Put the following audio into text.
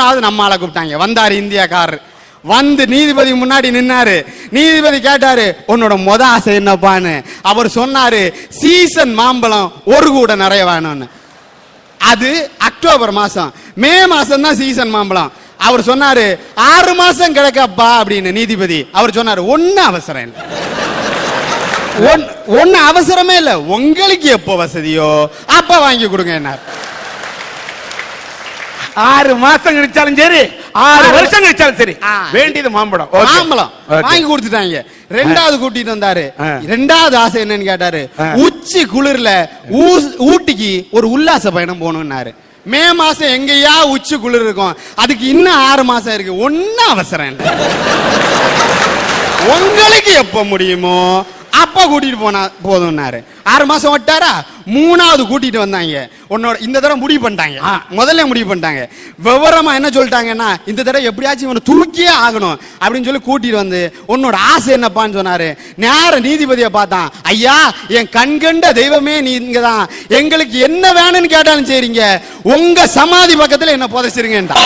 3வது நம்ம ஆளை கூப்பிட்டாங்க. வந்தாரு இந்தியாக்காரர். வந்து நீதிபதி முன்னாடி நின்னாரு. நீதிபதி கேட்டாரு, உன்னோட ஆசை என்னப்பான்னு. அவர் சொன்னாரு, சீசன் மாம்பழம் ஒரு கூட நிறைய வேணும்னு. அது அக்டோபர் மாசம். மே மாசம் தான் சீசன் மாம்பழம். அவர் சொன்னாரு 6 மாசம் கிடைக்கப்பா அப்படின்னு. நீதிபதி அவர் சொன்னாரு, ஒன்னும் அவசரம் இல்லை, ஒன்னு அவசரமே இல்ல, உங்களுக்கு எப்போ வசதியோ அப்ப வாங்கி கொடுங்க. என்ன 6 மாசம் கழிச்சாலும் சரி, 6 வருஷம் கழிச்சாலும் சரி, வேண்டியது மாம்பழம். மாம்பழம் வாங்கி கொடுத்துட்டாங்க. 2வது கூட்டிட்டு வந்தாரு. 2வது ஆசை என்னன்னு கேட்டாரு, உச்சி குளிர்ல ஊட்டிக்கு ஒரு உல்லாச பயணம் போகணும்னாரு. மே மாசம் எங்கயா உச்சி குளிர் இருக்கும், அதுக்கு இன்னும் 6 மாசம் இருக்கு, ஒன்னும் அவசரம் இல்லை, உங்களுக்கு எப்ப முடியுமோ அப்ப கூட்டிட்டு போனா போதும்னாரு. 6 மாசம் விட்டாரா. 3வது கூட்டிட்டு வந்தாங்க. உன்னோட இந்த தடவை முடிவு பண்ணிட்டாங்க. முதல்ல முடிவு பண்ணிட்டாங்க. விவரமா என்ன சொல்லிட்டாங்கன்னா, இந்த தடவை எப்படியாச்சும் இவனை தூக்கியே ஆகணும் அப்படின்னு சொல்லி கூட்டிட்டு வந்து, உன்னோட ஆசை என்னப்பான்னு சொன்னாரு. நேர நீதிபதியை பார்த்தான். ஐயா, என் கண்கண்ட தெய்வமே நீங்க தான், எங்களுக்கு என்ன வேணும்னு கேட்டாலும் சரிங்க, உங்க சமாதி பக்கத்துல என்ன புதைச்சிருங்கன்றான்.